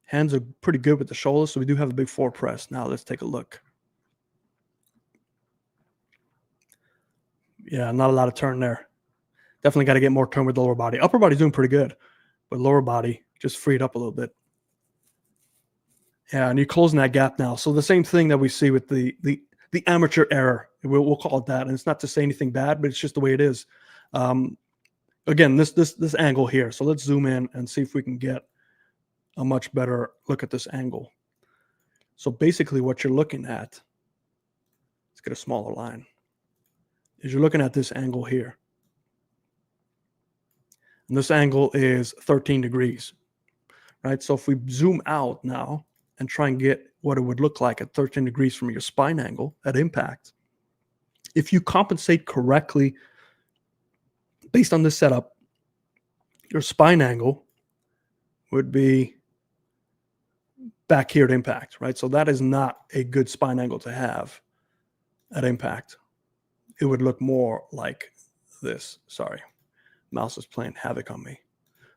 Speaker 1: Hands are pretty good with the shoulders, so we do have a big forward press. Now let's take a look. Yeah, not a lot of turn there. Definitely got to get more turn with the lower body. Upper body's doing pretty good, but lower body just freed up a little bit. Yeah, and you're closing that gap now. So the same thing that we see with the amateur error, we'll call it that. And it's not to say anything bad, but it's just the way it is. Again, this angle here. So let's zoom in and see if we can get a much better look at this angle. So basically what you're looking at, let's get a smaller line, is you're looking at this angle here. And this angle is 13 degrees, right? So if we zoom out now and try and get what it would look like at 13 degrees from your spine angle at impact, if you compensate correctly based on this setup, your spine angle would be back here at impact, right? So that is not a good spine angle to have at impact. It would look more like this. Sorry, mouse is playing havoc on me.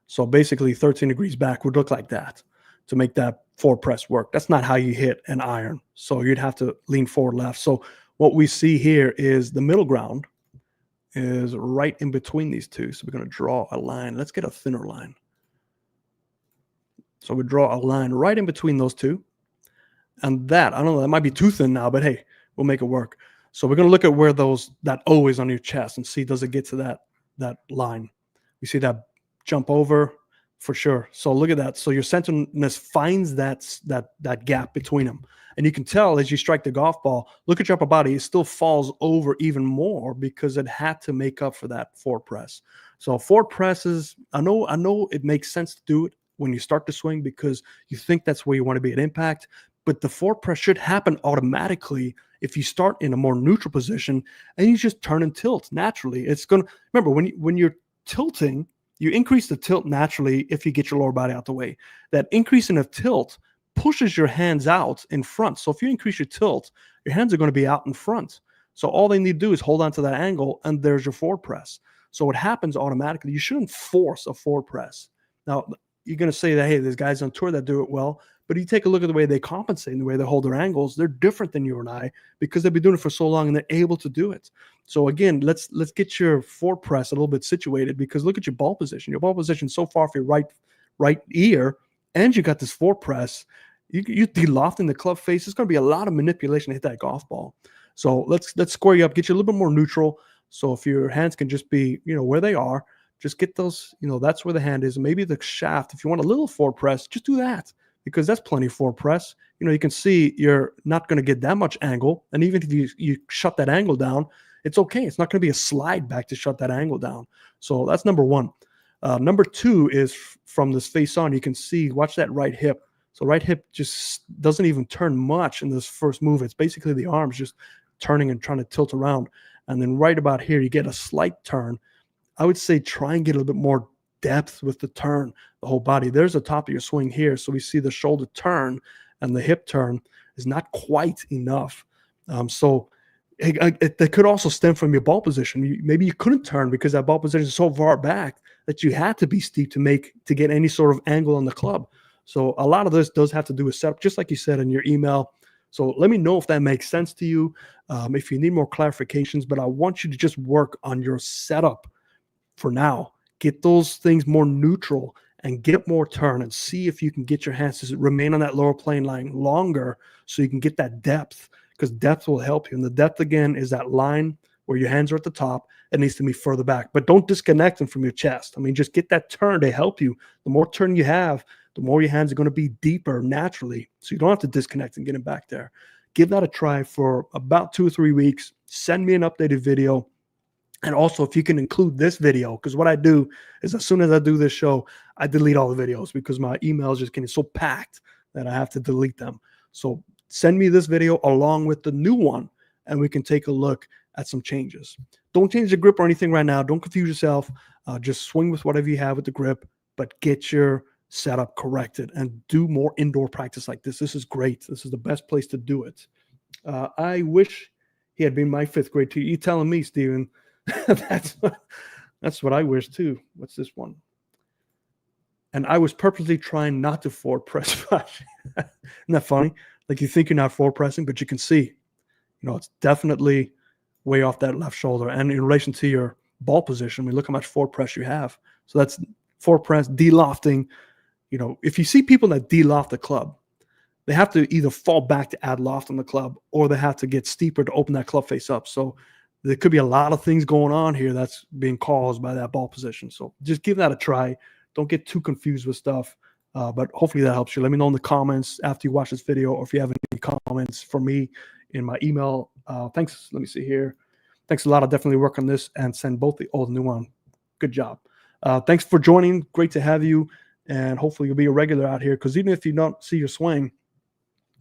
Speaker 1: So basically 13 degrees back would look like that to make that forward press work. That's not how you hit an iron. So you'd have to lean forward left. So what we see here is the middle ground is right in between these two. So we're going to draw a line. Let's get a thinner line. So we draw a line right in between those two. And that, I don't know, that might be too thin now, but hey, we'll make it work. So we're going to look at where that O is on your chest and see, does it get to that line? We see that jump over for sure. So look at that. So your centeredness finds that gap between them. And you can tell as you strike the golf ball, look at your upper body, it still falls over even more because it had to make up for that forward press. So forward presses, I know it makes sense to do it when you start to swing because you think that's where you want to be at impact, but the forward press should happen automatically if you start in a more neutral position and you just turn and tilt naturally. It's going to, remember, when you're tilting, you increase the tilt naturally if you get your lower body out the way. That increase in a tilt pushes your hands out in front. So if you increase your tilt, your hands are going to be out in front. So all they need to do is hold on to that angle, and there's your forward press. So it happens automatically. You shouldn't force a forward press. Now, you're going to say that, hey, there's guys on tour that do it well, but you take a look at the way they compensate and the way they hold their angles. They're different than you and I because they've been doing it for so long and they're able to do it. So again, let's get your forward press a little bit situated, because look at your ball position. Your ball position so far for your right ear, and you got this forward press. You de-lofting the club face. It's going to be a lot of manipulation to hit that golf ball. So let's square you up, get you a little bit more neutral. So if your hands can just be, where they are, just get those, that's where the hand is. Maybe the shaft, if you want a little forward press, just do that, because that's plenty of forward press. You can see you're not going to get that much angle. And even if you shut that angle down, it's okay. It's not going to be a slide back to shut that angle down. So that's number one. Number two is from this face on, you can see, watch that right hip. So right hip just doesn't even turn much in this first move. It's basically the arms just turning and trying to tilt around. And then right about here, you get a slight turn. I would say try and get a little bit more depth with the turn, the whole body. There's the top of your swing here. So we see the shoulder turn and the hip turn is not quite enough. So that could also stem from your ball position. Maybe you couldn't turn because that ball position is so far back that you had to be steep to get any sort of angle on the club. So a lot of this does have to do with setup, just like you said in your email. So let me know if that makes sense to you, if you need more clarifications. But I want you to just work on your setup for now. Get those things more neutral and get more turn, and see if you can get your hands to remain on that lower plane line longer so you can get that depth, because depth will help you. And the depth, again, is that line where your hands are at the top. It needs to be further back. But don't disconnect them from your chest. I mean, just get that turn to help you. The more turn you have, the more your hands are going to be deeper naturally. So you don't have to disconnect and get them back there. Give that a try for about 2 or 3 weeks. Send me an updated video. And also, if you can include this video, because what I do is as soon as I do this show, I delete all the videos because my emails just getting so packed that I have to delete them. So send me this video along with the new one, and we can take a look at some changes. Don't change the grip or anything right now. Don't confuse yourself. Just swing with whatever you have with the grip, but get your setup corrected and do more indoor practice like this. This is great. This is the best place to do it. I wish he had been my 5th grade teacher. You telling me, Steven? That's what I wish too. What's this one? And I was purposely trying not to forward press. Isn't that funny? Like, you think you're not forward pressing, but you can see, it's definitely way off that left shoulder. And in relation to your ball position, look how much forward press you have. So that's forward press, de-lofting. If you see people that de-loft the club, they have to either fall back to add loft on the club, or they have to get steeper to open that club face up. So there could be a lot of things going on here that's being caused by that ball position. So just give that a try. Don't get too confused with stuff. But hopefully that helps you. Let me know in the comments after you watch this video, or if you have any comments for me in my email. Thanks. Let me see here. Thanks a lot. I'll definitely work on this and send both the old and new one. Good job. Thanks for joining. Great to have you. And hopefully you'll be a regular out here, because even if you don't see your swing,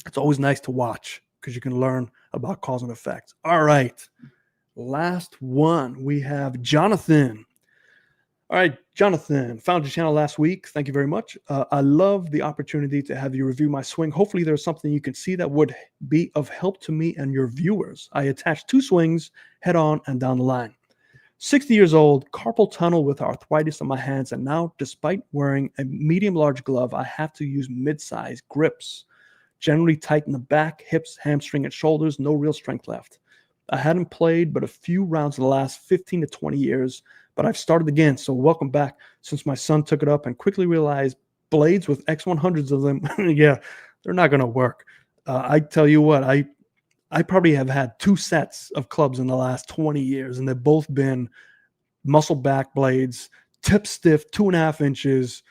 Speaker 1: it's always nice to watch, because you can learn about cause and effect. All right. Last one, we have Jonathan. All right, Jonathan, found your channel last week. Thank you very much. I love the opportunity to have you review my swing. Hopefully there's something you can see that would be of help to me and your viewers. I attached 2 swings, head on and down the line. 60 years old, carpal tunnel with arthritis on my hands, and now, despite wearing a medium-large glove, I have to use mid-size grips. Generally tight in the back, hips, hamstring, and shoulders, no real strength left. I hadn't played but a few rounds in the last 15 to 20 years, but I've started again, so welcome back, since my son took it up and quickly realized blades with X100s of them, yeah, they're not going to work. I tell you what, I probably have had 2 sets of clubs in the last 20 years, and they've both been muscle back blades, tip stiff, 2.5 inches,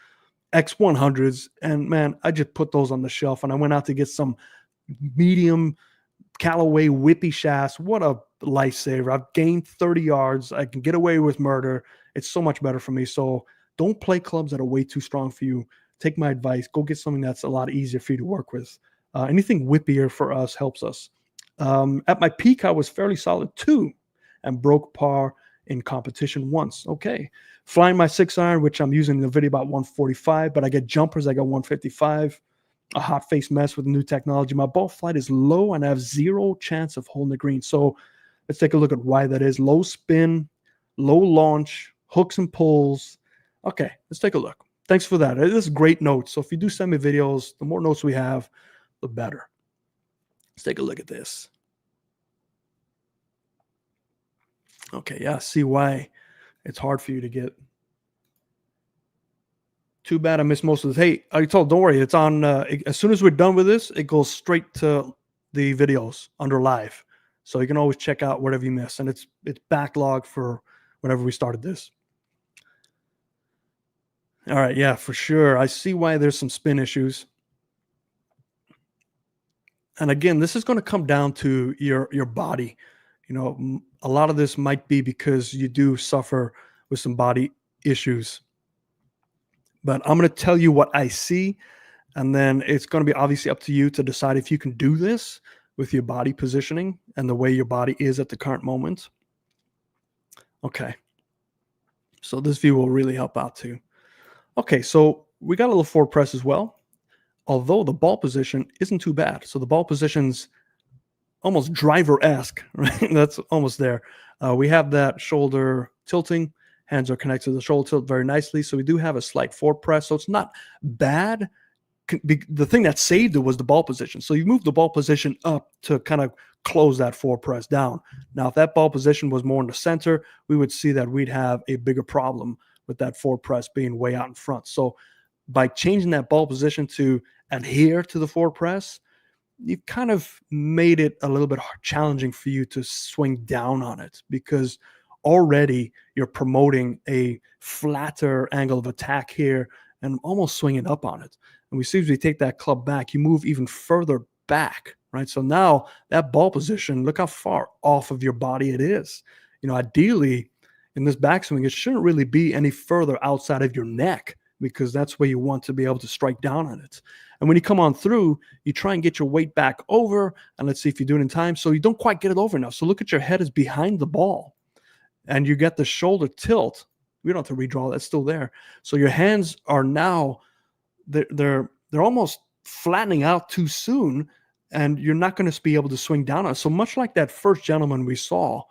Speaker 1: X100s. And man, I just put those on the shelf, and I went out to get some medium Callaway whippy shafts. What a lifesaver. I've gained 30 yards. I can get away with murder. It's so much better for me. So don't play clubs that are way too strong for you. Take my advice. Go get something that's a lot easier for you to work with. Anything whippier for us helps us. At my peak, I was fairly solid too, and broke par in competition once. Okay. Flying my 6-iron, which I'm using in the video, about 145, but I get jumpers. I got 155. A hot face mess with new technology. My ball flight is low, and I have 0 chance of holding the green. So Let's take a look at why that is. Low spin, low launch, hooks and pulls. Okay, let's take a look. Thanks for that. This is great notes. So if you do send me videos, the more notes we have, the better. Let's take a look at this. Okay, yeah, see why it's hard for you to get. Too bad I missed most of this. Hey, I told, don't worry, it's on. As soon as we're done with this, it goes straight to the videos under live. So you can always check out whatever you miss. And it's backlog for whenever we started this. All right, yeah, for sure. I see why there's some spin issues. And again, this is going to come down to your body. You know, a lot of this might be because you do suffer with some body issues. But I'm going to tell you what I see, and then it's going to be obviously up to you to decide if you can do this with your body positioning and the way your body is at the current moment. Okay. So this view will really help out too. Okay, so we got a little forward press as well, although the ball position isn't too bad. So the ball position's almost driver-esque, right? That's almost there. We have that shoulder tilting. Hands are connected to the shoulder tilt very nicely. So we do have a slight forward press. So it's not bad. The thing that saved it was the ball position. So you move the ball position up to kind of close that forward press down. Now, if that ball position was more in the center, we would see that we'd have a bigger problem with that forward press being way out in front. So by changing that ball position to adhere to the forward press, you've kind of made it a little bit challenging for you to swing down on it, because already you're promoting a flatter angle of attack here and almost swinging up on it. And we see as we take that club back, you move even further back, right? So now that ball position, look how far off of your body it is. You know, ideally in this backswing, it shouldn't really be any further outside of your neck, because that's where you want to be able to strike down on it. And when you come on through, you try and get your weight back over, and let's see if you do it in time. So you don't quite get it over enough. So look at your head is behind the ball, and you get the shoulder tilt. We don't have to redraw, that's still there. So your hands are now, they're almost flattening out too soon, and you're not going to be able to swing down on it. So much like that first gentleman we saw,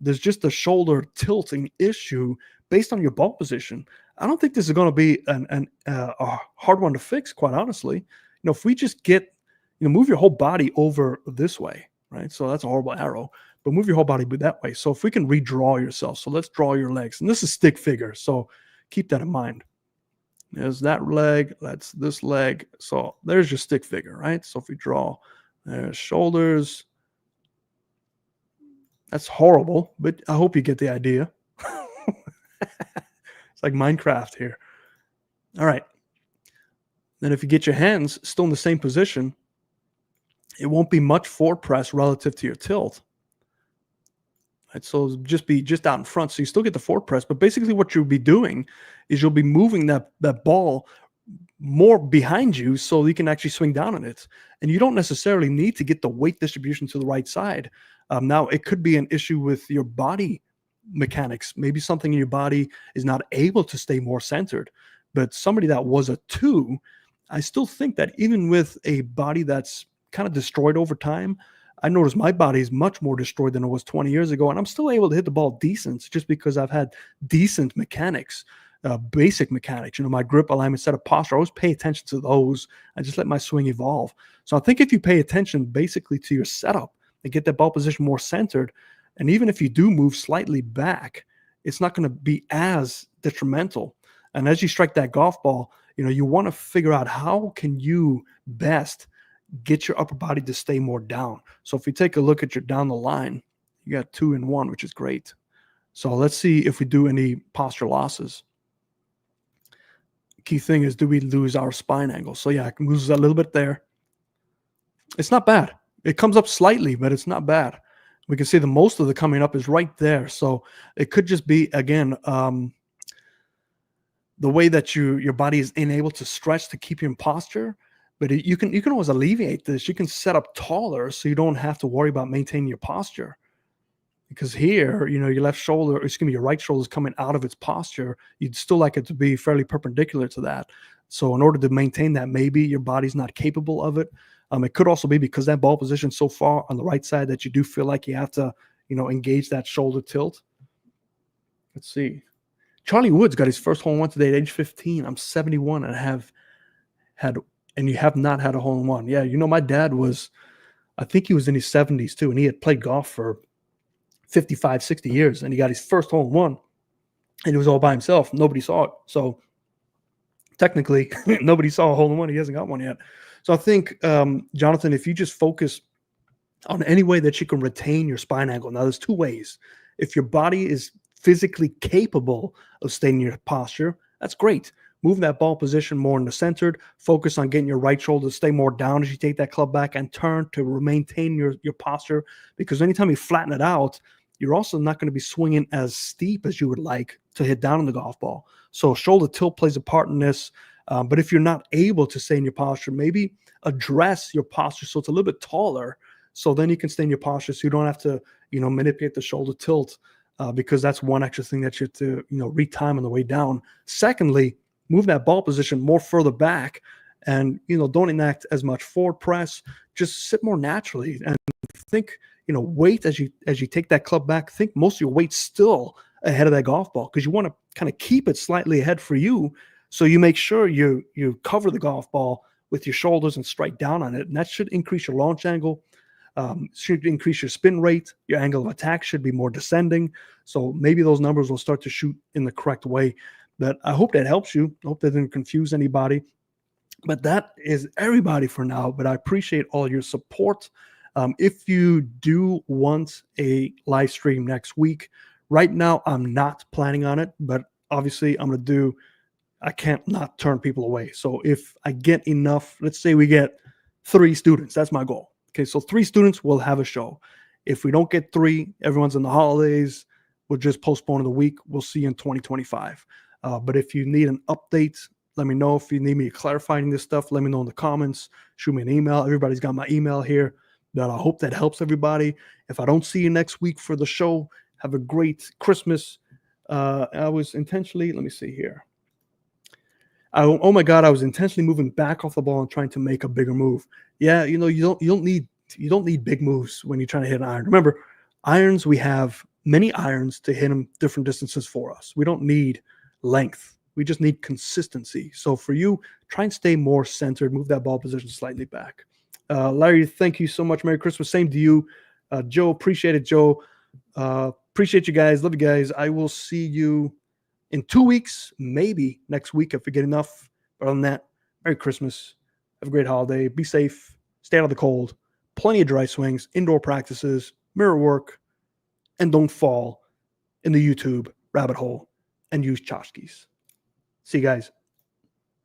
Speaker 1: there's just a shoulder tilting issue based on your ball position. I don't think this is going to be a hard one to fix, quite honestly. You know, if we just get, move your whole body over this way, right? So that's a horrible arrow, but move your whole body that way. So if we can redraw yourself, so let's draw your legs. And this is stick figure, so keep that in mind. There's that leg, that's this leg. So there's your stick figure, right? So if we draw, there's shoulders. That's horrible, but I hope you get the idea. It's like Minecraft here. All right. Then if you get your hands still in the same position, it won't be much forward press relative to your tilt. Right? So just be just out in front. So you still get the forward press, but basically what you'll be doing is you'll be moving that ball more behind you so you can actually swing down on it. And you don't necessarily need to get the weight distribution to the right side. Now, it could be an issue with your body mechanics. Maybe something in your body is not able to stay more centered. But somebody that was a 2, I still think that even with a body that's kind of destroyed over time, I notice my body is much more destroyed than it was 20 years ago. And I'm still able to hit the ball decent just because I've had decent mechanics. Basic mechanics, my grip alignment, set of posture. I always pay attention to those. I just let my swing evolve. So I think if you pay attention basically to your setup and get that ball position more centered, and even if you do move slightly back, it's not going to be as detrimental. And as you strike that golf ball, you want to figure out how can you best get your upper body to stay more down. So if we take a look at your down the line, you got 2 and 1, which is great. So let's see if we do any posture losses. Key thing is, do we lose our spine angle? So yeah, it moves a little bit there. It's not bad. It comes up slightly, but it's not bad. We can see the most of the coming up is right there. So it could just be, again, the way that your body is unable to stretch to keep you in posture. But you can always alleviate this. You can set up taller so you don't have to worry about maintaining your posture. Because here, your left shoulder, your right shoulder is coming out of its posture. You'd still like it to be fairly perpendicular to that. So in order to maintain that, maybe your body's not capable of it. It could also be because that ball position is so far on the right side that you do feel like you have to, engage that shoulder tilt. Let's see. Charlie Woods got his first hole in one today at age 15. I'm 71 and you have not had a hole in one. Yeah, my dad I think he was in his 70s too, and he had played golf for 55, 60 years, and he got his first hole in one, and it was all by himself. Nobody saw it. So technically, nobody saw a hole in one. He hasn't got one yet. So I think, Jonathan, if you just focus on any way that you can retain your spine angle. Now, there's two ways. If your body is physically capable of staying in your posture, that's great. Move that ball position more in the centered. Focus on getting your right shoulder to stay more down as you take that club back, and turn to maintain your posture. Because anytime you flatten it out, you're also not going to be swinging as steep as you would like to hit down on the golf ball. So shoulder tilt plays a part in this. But if you're not able to stay in your posture, maybe address your posture so it's a little bit taller. So then you can stay in your posture, so you don't have to, manipulate the shoulder tilt, because that's one extra thing that you have to, retime on the way down. Secondly, move that ball position more further back, and don't enact as much forward press. Just sit more naturally and think, weight as you take that club back. Think most of your weight still ahead of that golf ball, because you want to kind of keep it slightly ahead for you. So you make sure you cover the golf ball with your shoulders and strike down on it, and that should increase your launch angle. Should increase your spin rate. Your angle of attack should be more descending. So maybe those numbers will start to shoot in the correct way. But I hope that helps you. I hope that didn't confuse anybody. But that is everybody for now. But I appreciate all your support. If you do want a live stream next week, right now I'm not planning on it. But obviously I can't not turn people away. So if I get enough, let's say we get 3 students, that's my goal. Okay, so 3 students will have a show. If we don't get 3, everyone's in the holidays, we'll just postpone it a week. We'll see you in 2025. But if you need an update, let me know. If you need me clarifying this stuff, let me know in the comments. Shoot me an email. Everybody's got my email here. But I hope that helps everybody. If I don't see you next week for the show, have a great Christmas. I was intentionally, let me see here. Oh my God, I was intentionally moving back off the ball and trying to make a bigger move. Yeah, you don't need big moves when you're trying to hit an iron. Remember, irons, we have many irons to hit them different distances for us. We don't need length. We just need consistency. So for you, try and stay more centered, move that ball position slightly back. Larry, thank you so much. Merry Christmas. Same to you. Joe, appreciate it, Joe. Appreciate you guys. Love you guys. I will see you in 2 weeks, maybe next week if we get enough. But other than that, Merry Christmas. Have a great holiday. Be safe. Stay out of the cold. Plenty of dry swings, indoor practices, mirror work, and don't fall in the YouTube rabbit hole and use tchotchkes. See you guys.